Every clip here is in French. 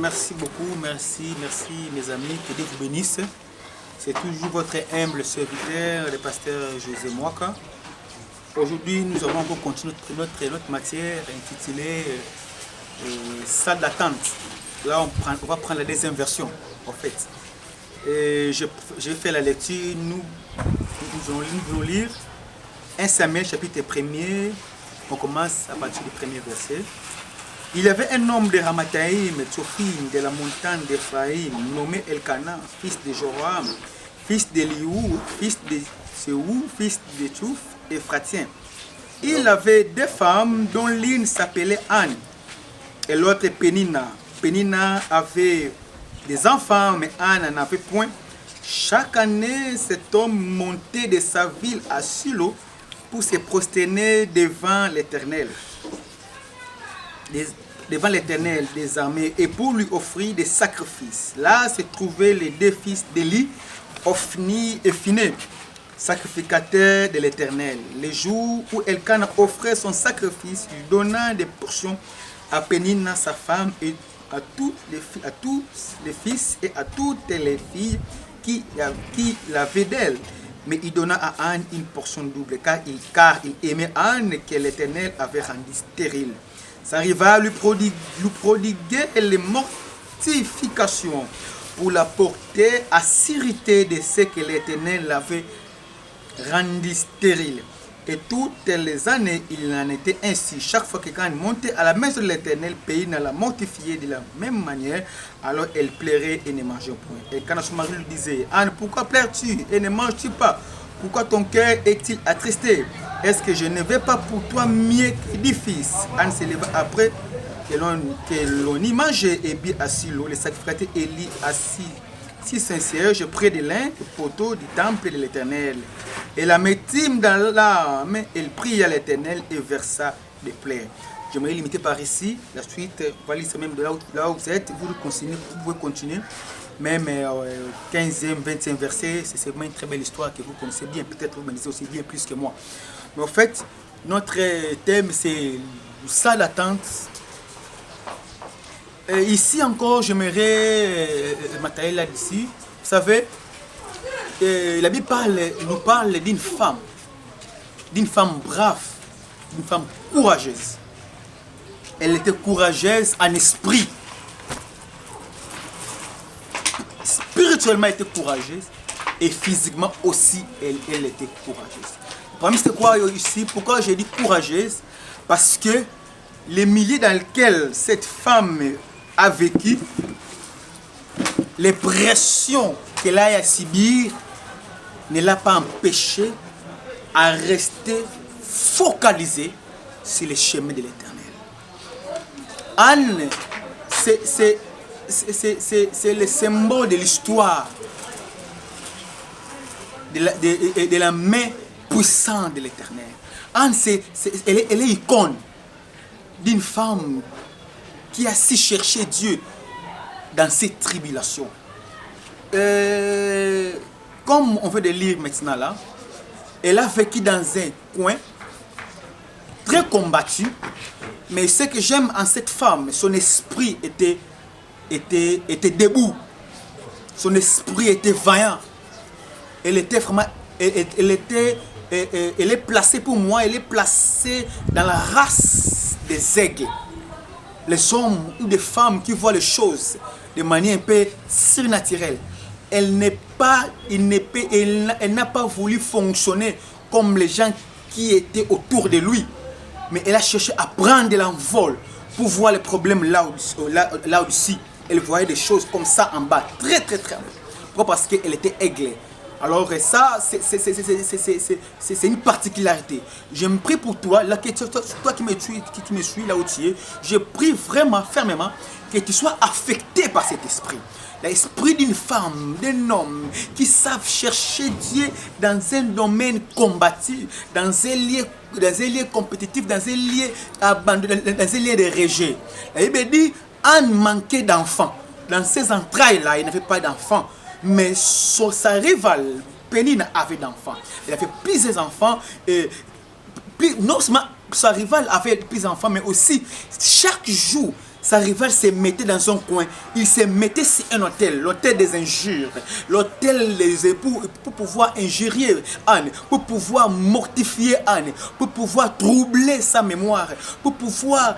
merci beaucoup, merci mes amis, que Dieu vous bénisse. C'est toujours votre humble serviteur, le pasteur José Mwaka. Aujourd'hui, nous allons encore continuer notre matière intitulée salle d'attente. Là, on va prendre la deuxième version, en fait. Je fais la lecture, nous allons lire 1 Samuel chapitre 1er, on commence à partir du premier verset. Il y avait un homme de Ramathaïm, Tsophim, de la montagne d'Ephraïm, nommé Elkana, fils de Joram, fils d'Eliou, fils de Seou, fils de Tchouf, Ephratien. Il avait deux femmes dont l'une s'appelait Anne et l'autre Pénina. Pénina avait des enfants, mais Anne n'en avait point. Chaque année, cet homme montait de sa ville à Silo pour se prosterner devant l'Éternel. Devant l'Éternel des armées et pour lui offrir des sacrifices. Là se trouvaient les deux fils d'Élie, Ophni et Phiné, sacrificateurs de l'Éternel. Les jours où Elkana offrait son sacrifice, il donna des portions à Pénina, sa femme, et à tous les fils et à toutes les filles qui l'avaient d'elle. Mais il donna à Anne une portion double, car il aimait Anne que l'Éternel avait rendue stérile. Ça arriva à lui prodiguer les mortifications pour la porter à s'irriter de ce que l'Éternel avait rendu stérile. Et toutes les années, il en était ainsi. Chaque fois que quand il montait à la maison de l'Éternel, Pénina la mortifiait de la même manière, alors elle plairait et ne mangeait point. Et quand son mari lui disait, Anne, pourquoi pleures-tu et ne manges-tu pas? Pourquoi ton cœur est-il attristé? Est-ce que je ne vais pas pour toi mieux que 10 fils? Anne se leva après que l'on y mangeait et but assis l'eau. Le sacrificateur Élie assis si sincère, je pris de l'un du poteau du temple de l'Éternel. Et la mettim dans l'arme, elle pria à l'Éternel et versa des plaies. Je me limiter par ici. La suite, on va lire même de là où vous êtes. Vous pouvez continuer. Même 15e, 20e verset, c'est vraiment une très belle histoire que vous connaissez bien. Peut-être vous connaissez aussi bien plus que moi. Mais en fait, notre thème, c'est salle d'attente. Ici encore, j'aimerais matériel là d'ici. Vous savez, la Bible nous parle d'une femme brave, d'une femme courageuse. Elle était courageuse en esprit. Spirituellement, elle était courageuse et physiquement aussi, elle était courageuse. Parmi c'est quoi ici? Pourquoi j'ai dit courageuse? Parce que les milieux dans lesquels cette femme a vécu, les pressions qu'elle a à subir, ne l'a pas empêché à rester focalisée sur les chemins de l'Éternel. Anne, c'est le symbole de l'histoire, de la main puissante de l'Éternel. Anne, elle est icône d'une femme qui a si cherché Dieu dans ses tribulations. Comme on veut de lire maintenant là, elle a vécu dans un coin très combattu, mais ce que j'aime en cette femme, son esprit était debout, son esprit était vaillant. Elle était vraiment, elle est placée pour moi, elle est placée dans la race des aigles. Les hommes ou des femmes qui voient les choses de manière un peu surnaturelle. Elle n'a pas voulu fonctionner comme les gens qui étaient autour de lui. Mais elle a cherché à prendre de l'envol pour voir les problèmes là aussi. Elle voyait des choses comme ça en bas, très en bas. Pourquoi? Parce qu'elle était aiglée. Alors ça, c'est une particularité. Je me prie pour toi, là, toi qui me suis là où tu es, je prie vraiment, fermement, que tu sois affecté par cet esprit. L'esprit d'une femme, d'un homme qui savent chercher Dieu dans un domaine combattu, dans un lieu compétitif, dans un lieu abandonné, dans un lieu de rejet. La Bible dit, Anne manquait d'enfants. Dans ses entrailles-là, il n'avait pas d'enfants. Mais sa rivale, Pénina, avait d'enfants. Elle avait plusieurs enfants. Non seulement sa rivale avait plusieurs enfants, mais aussi chaque jour, sa rivale se mettait dans son coin. Il se mettait sur un autel, l'autel des injures, l'autel des époux, pour pouvoir injurier Anne, pour pouvoir mortifier Anne, pour pouvoir troubler sa mémoire, pour pouvoir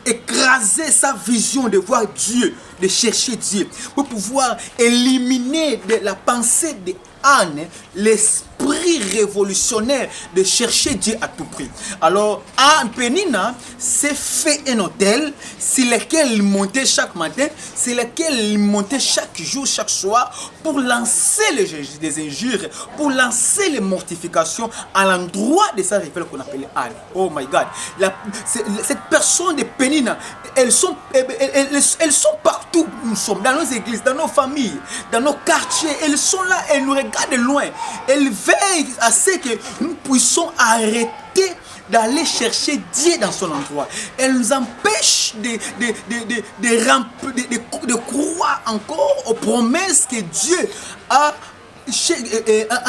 écraser sa vision de voir Dieu, de chercher Dieu, pour pouvoir éliminer de la pensée de Anne l'esprit révolutionnaire de chercher Dieu à tout prix. Alors, Anne Pénina s'est fait un hôtel sur lequel il montait chaque matin, sur lequel il montait chaque jour, chaque soir, pour lancer des injures, pour lancer les mortifications à l'endroit de sa rivale qu'on appelait Anne. Oh my God. Cette personne de Pénina, elles sont partout où nous sommes, dans nos églises, dans nos familles, dans nos quartiers. Elles sont là, elles nous regardent de loin. Elles veillent à ce que nous puissions arrêter d'aller chercher Dieu dans son endroit. Elle nous empêche de croire encore aux promesses que Dieu a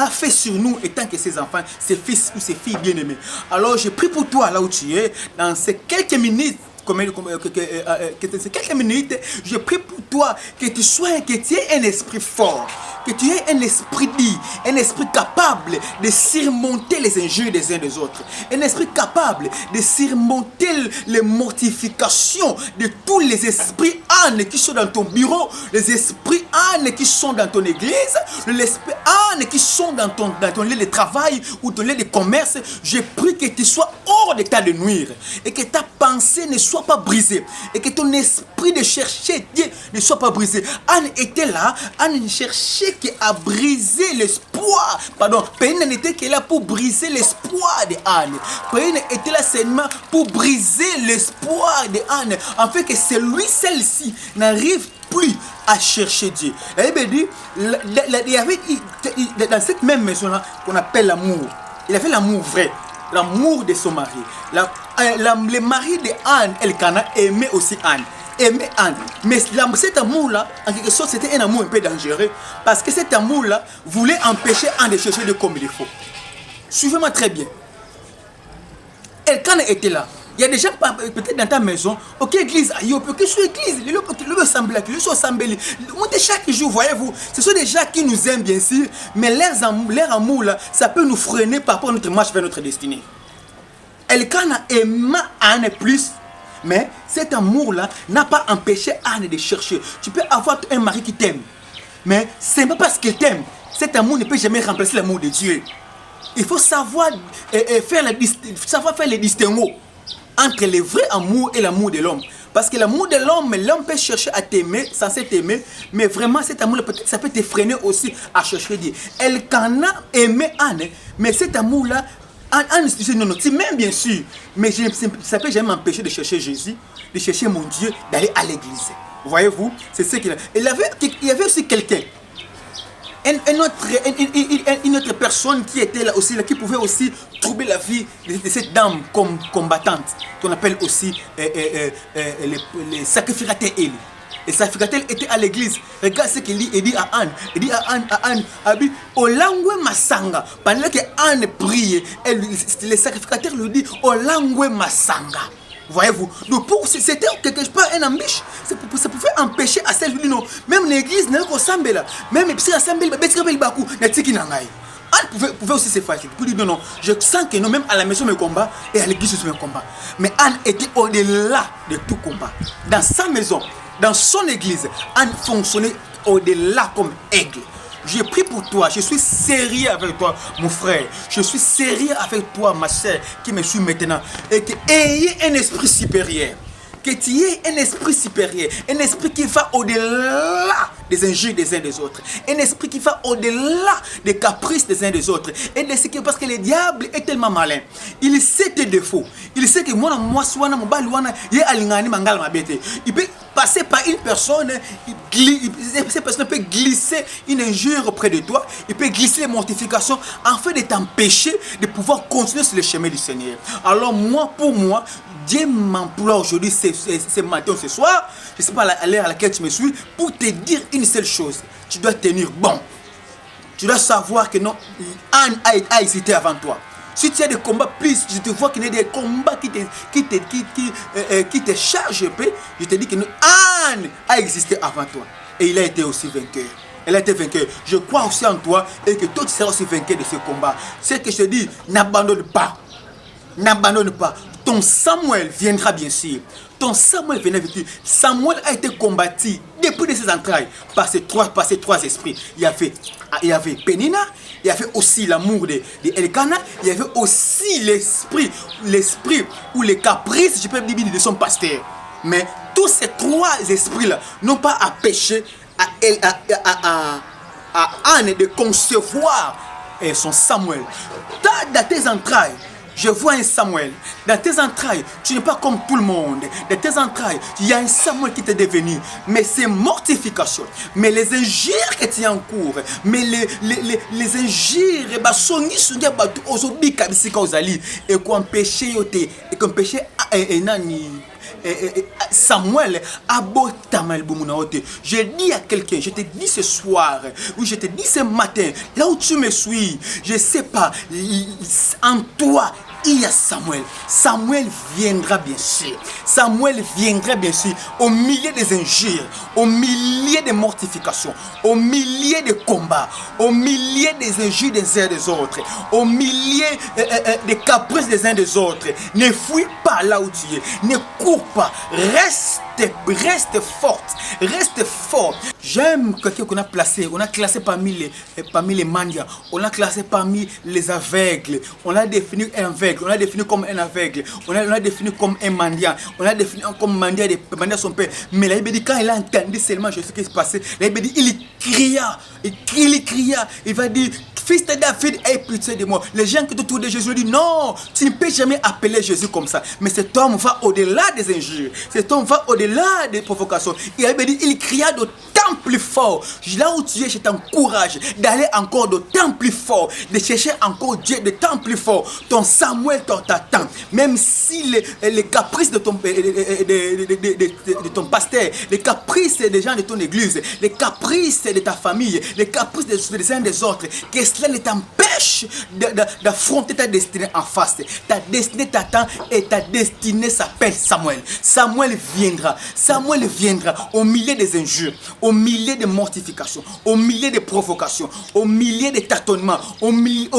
fait sur nous, étant que ses enfants, ses fils ou ses filles bien-aimés. Alors je prie pour toi là où tu es, dans ces quelques minutes. Quelques minutes, je prie pour toi que tu aies un esprit fort, que tu aies un esprit dit, un esprit capable de surmonter les injures des uns des autres, un esprit capable de surmonter les mortifications de tous les esprits ânes qui sont dans ton bureau, les esprits ânes qui sont dans ton église, les esprits ânes qui sont dans ton lieu de travail ou ton lieu de commerce. Je prie que tu sois hors d'état de nuire et que ta pensée ne soit pas brisée et que ton esprit de chercher Dieu ne soit pas brisé. Anne était là, Anne cherchait à briser l'espoir. Pardon, Pénina n'était que là pour briser l'espoir de Anne. Pénina était là seulement pour briser l'espoir de Anne, afin que celle-ci n'arrive plus à chercher Dieu. La Bible dit, il y avait dans cette même maison-là qu'on appelle l'amour. Il avait l'amour vrai. L'amour de son mari. Le mari de Anne, Elkana, aimait aussi Anne. Aimait Anne. Mais cet amour-là, en quelque sorte, c'était un amour un peu dangereux. Parce que cet amour-là voulait empêcher Anne de chercher Dieu comme il faut. Suivez-moi très bien. Elkana était là. Il y a des gens peut-être dans ta maison, ok, église, ok, sur église, le semble, chaque jour, voyez-vous, ce sont des gens qui nous aiment bien sûr, mais leur amour là, ça peut nous freiner par rapport à notre marche vers notre destinée. Elkana aima Anne plus, mais cet amour là n'a pas empêché Anne de chercher. Tu peux avoir un mari qui t'aime, mais c'est pas parce qu'il t'aime, cet amour ne peut jamais remplacer l'amour de Dieu. Il faut savoir faire les distinguos entre le vrai amour et l'amour de l'homme. Parce que l'amour de l'homme peut chercher à t'aimer, censé t'aimer, mais vraiment cet amour, peut-être ça peut te freiner aussi à chercher Dieu. Elkana aimait Anne, mais cet amour-là, Anne disait non, tu m'aimes bien sûr, mais ça ne peut jamais m'empêcher de chercher Jésus, de chercher mon Dieu, d'aller à l'église. Voyez-vous, c'est ce qu'il a. Il y avait aussi quelqu'un. Une autre personne qui était là aussi, qui pouvait aussi troubler la vie de cette dame combattante, qu'on appelle aussi les sacrificateurs. Les sacrificateurs étaient à l'église. Regarde ce qu'il dit, il dit à Anne, Olangwe Masanga. Pendant que Anne priait, les sacrificateurs lui disent Olangwe Masanga. Voyez-vous, donc c'était quelque part un embûche. Ça pouvait empêcher à celle qui dit non. Même l'église n'a pas semblé là. Même si la semblé, Anne pouvait aussi se faire. Pour dire non, je sens que non, même à la maison me combat et à l'église je me combat. Mais Anne était au-delà de tout combat. Dans sa maison, dans son église, Anne fonctionnait au-delà comme aigle. Je prie pour toi, je suis sérieux avec toi, mon frère. Je suis sérieux avec toi, ma soeur, qui me suit maintenant. Et que ayez un esprit supérieur. Que tu aies un esprit supérieur. Un esprit qui va au-delà des injures des uns des autres. Un esprit qui va au-delà des caprices des uns des autres. Et parce que le diable est tellement malin. Il sait tes défauts. Il sait que il peut passer par une personne, cette personne peut glisser une injure auprès de toi, il peut glisser les mortifications afin de t'empêcher de pouvoir continuer sur le chemin du Seigneur. Alors pour moi, Dieu m'emploie aujourd'hui, ce matin, ce soir, je ne sais pas à l'heure à laquelle tu me suis, pour te dire une seule chose. Tu dois tenir bon. Tu dois savoir que non, Anne a hésité avant toi. Si tu as des combats plus, je te vois qu'il y a des combats qui te chargent, je te dis que Anne a existé avant toi. Et il a été aussi vainqueur. Elle a été vainqueur. Je crois aussi en toi et que toi tu seras aussi vainqueur de ce combat. C'est que je te dis, n'abandonne pas. N'abandonne pas. Ton Samuel viendra bien sûr. Ton Samuel viendra bien sûr. Samuel a été combattu depuis de ses entrailles par ces trois esprits. Il y avait Pénina, il y avait aussi l'amour de Elkana, il y avait aussi l'esprit ou les caprices, je peux dire, de son pasteur. Mais tous ces trois esprits-là n'ont pas empêché à Anne de concevoir son Samuel. Dans tes entrailles, je vois un Samuel. Dans tes entrailles, tu n'es pas comme tout le monde. Dans tes entrailles, il y a un Samuel qui t'est devenu. Mais c'est mortification. Mais les injures que tu as en cours, mais les injures, et qu'on péché, Samuel je dis à quelqu'un, je te dis ce soir, ou je te dis ce matin, là où tu me suis, je sais pas, en toi il y a Samuel. Samuel viendra bien sûr. Samuel viendra bien sûr au milieu des injures, au milieu des mortifications, au milieu des combats, au milieu des injures des uns et des autres, au milieu des caprices des uns des autres. Ne fuis pas là où tu es. Ne cours pas. Reste forte. Reste fort. J'aime quelqu'un qu'on a placé. On a classé parmi les mandias. On a classé parmi les aveugles. On a défini un aveugle. On a défini comme un aveugle. On a défini comme un mendiant. On a défini comme mendiant de son père. Mais la Bible dit quand il a entendu seulement ce qui se passait, la Bible dit il cria. Il va dire fils de David, aie pitié de moi. Les gens qui te autour de Jésus disent non, tu ne peux jamais appeler Jésus comme ça. Mais cet homme va au-delà des injures. Cet homme va au-delà des provocations. Il cria d'autant plus fort. Là où tu es, je t'encourage d'aller encore d'autant plus fort, de chercher encore Dieu d'autant plus fort. Ton Samuel t'attend. Même si les caprices de ton pasteur, les caprices des gens de ton église, les caprices de ta famille, les caprices des uns des autres, que cela ne t'empêche d'affronter ta destinée en face. Ta destinée t'attend et ta destinée s'appelle Samuel. Samuel viendra au milieu des injures, au milieu des mortifications, au milieu des provocations, au milieu des tâtonnements, au milieu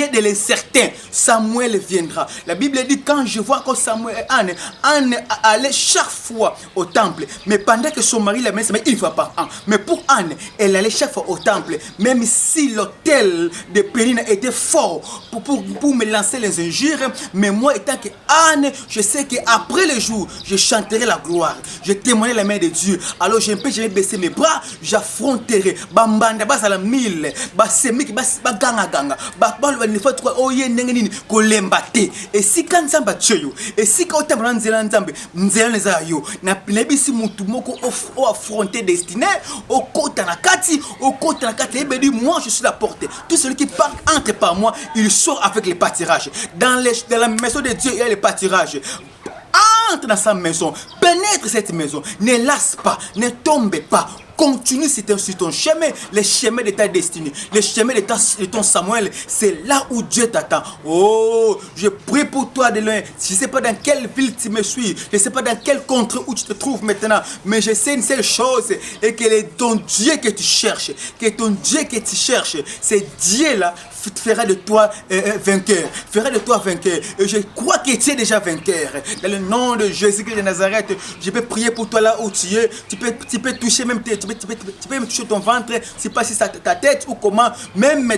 de l'incertain. Samuel viendra. La Bible dit quand je vois que Anne allait chaque fois au temple, mais pendant que son mari la met une fois par an. Mais pour Anne, elle allait chaque fois au temple, même si l'autel de Pénina était fort pour me lancer les injures. Mais moi, étant que Anne, je sais qu'après le jour, je chanterai la gloire. Je témoignerai la main de Dieu. Alors je ne peux jamais baisser mes bras. J'affronterai. Bambanda, basala mille. Basemiki, baganga ganga. Bakbal, il faut trouver oye nengeni kolembate. Et si quand ça bat yo, et si quand on nzela nzambe, nzela neza yo. Na nebisi mutu moko au affronter destiné, au côté na kati, et dit moi je suis la porte. Tout celui qui entre par moi, il sort avec les pâtirages. Dans la maison de Dieu, il y a les pâtirages. Entre dans sa maison, pénètre cette maison, ne lasse pas, ne tombe pas. Continue sur ton chemin, le chemin de ta destinée, le chemin de ton Samuel. C'est là où Dieu t'attend. Oh, je prie pour toi de loin. Je ne sais pas dans quelle ville tu me suis. Je ne sais pas dans quel contrée où tu te trouves maintenant. Mais je sais une seule chose. Et que ton Dieu que tu cherches. Que ton Dieu que tu cherches. C'est Dieu-là fera de toi vainqueur. Fera de toi vainqueur. Et je crois que tu es déjà vainqueur. Dans le nom de Jésus-Christ de Nazareth, je peux prier pour toi là où tu es. Tu peux toucher même tu peux me toucher ton ventre, c'est pas si c'est ta tête ou comment, même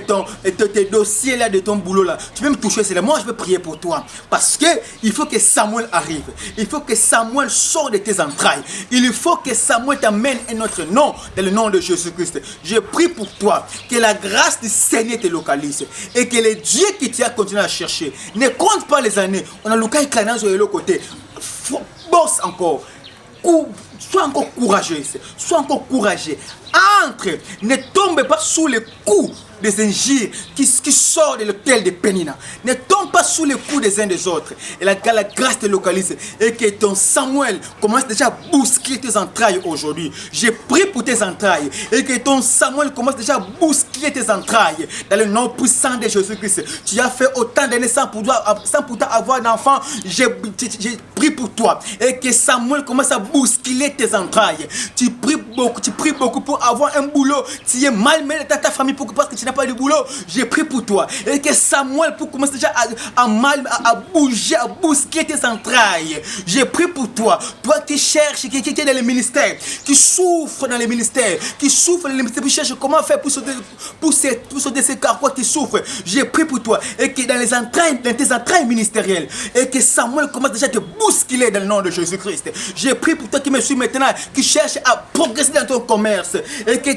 tes dossiers là de ton boulot là, tu peux me toucher, c'est là. Moi je vais prier pour toi parce que il faut que Samuel arrive, il faut que Samuel sorte de tes entrailles, il faut que Samuel t'amène un autre nom dans le nom de Jésus-Christ. Je prie pour toi que la grâce du Seigneur te localise et que le Dieu qui t'as continué à chercher ne compte pas les années. On a le cas éclatant sur l'autre côté, bosse encore. Sois encore courageux. Sois encore courageux. Entre. Ne tombe pas sous les coups des injures qui sortent de l'hôtel de Pénina. Ne tombe pas sous les coups des uns des autres. Et la grâce te localise. Et que ton Samuel commence déjà à bousculer tes entrailles aujourd'hui. J'ai prié pour tes entrailles. Et que ton Samuel commence déjà à bousculer tes entrailles. Dans le nom puissant de Jésus-Christ. Tu as fait autant d'années sans pourtant avoir d'enfant. J'ai prié pour toi. Et que Samuel commence à bousculer tes entrailles. Tu pries beaucoup pour avoir un boulot. Tu es mal mêlé dans ta famille parce que tu n'as pas de boulot. J'ai prié pour toi. Et que Samuel pour commencer déjà à bouger, à bousculer tes entrailles. J'ai prié pour toi. Toi qui cherches, qui est dans le ministère, qui souffre dans le ministère, qui qui cherche comment faire pour sauter ces carquois qui souffrent. J'ai prié pour toi. Et que dans tes entrailles ministérielles, et que Samuel commence déjà à te bousculer dans le nom de Jésus-Christ. J'ai prié pour toi qui me suis maintenant, qui cherche à progresser dans ton commerce. Et que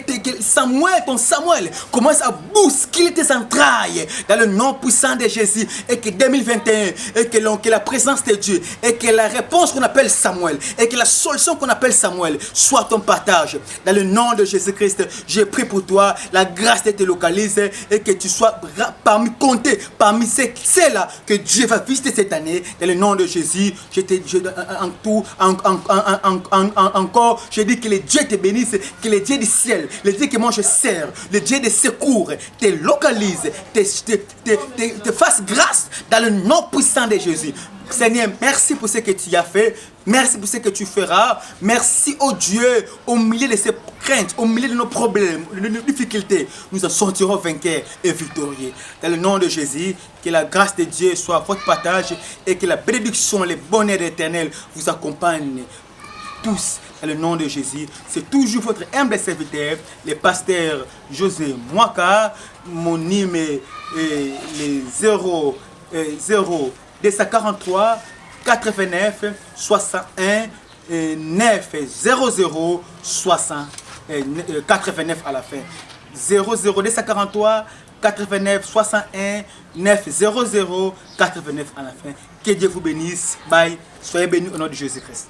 ton Samuel commence à bousculer tes entrailles dans le nom puissant de Jésus. Et que 2021, et que la présence de Dieu, et que la réponse qu'on appelle Samuel, et que la solution qu'on appelle Samuel soit ton partage. Dans le nom de Jésus-Christ, j'ai prié pour toi, la grâce de te localise, et que tu sois parmi ceux-là que Dieu va visiter cette année. Dans le nom de Jésus, encore, je dis que le Dieu te bénisse, que le Dieu du ciel, le Dieu que moi je sers, le Dieu des secours, te localise, te fasse grâce dans le nom puissant de Jésus. Seigneur, merci pour ce que tu as fait. Merci pour ce que tu feras. Merci, oh Dieu, au milieu de ces craintes, au milieu de nos problèmes, de nos difficultés, nous en sortirons vainqueurs et victorieux. Dans le nom de Jésus, que la grâce de Dieu soit votre partage et que la bénédiction, le bonheur éternel vous accompagne tous. Dans le nom de Jésus, c'est toujours votre humble serviteur, le pasteur José Mwaka. Mon numéro est les 243 89 61 9 00 60 89 à la fin. 243 89 61 9 00 89 à la fin. Que Dieu vous bénisse. Bye. Soyez bénis au nom de Jésus-Christ.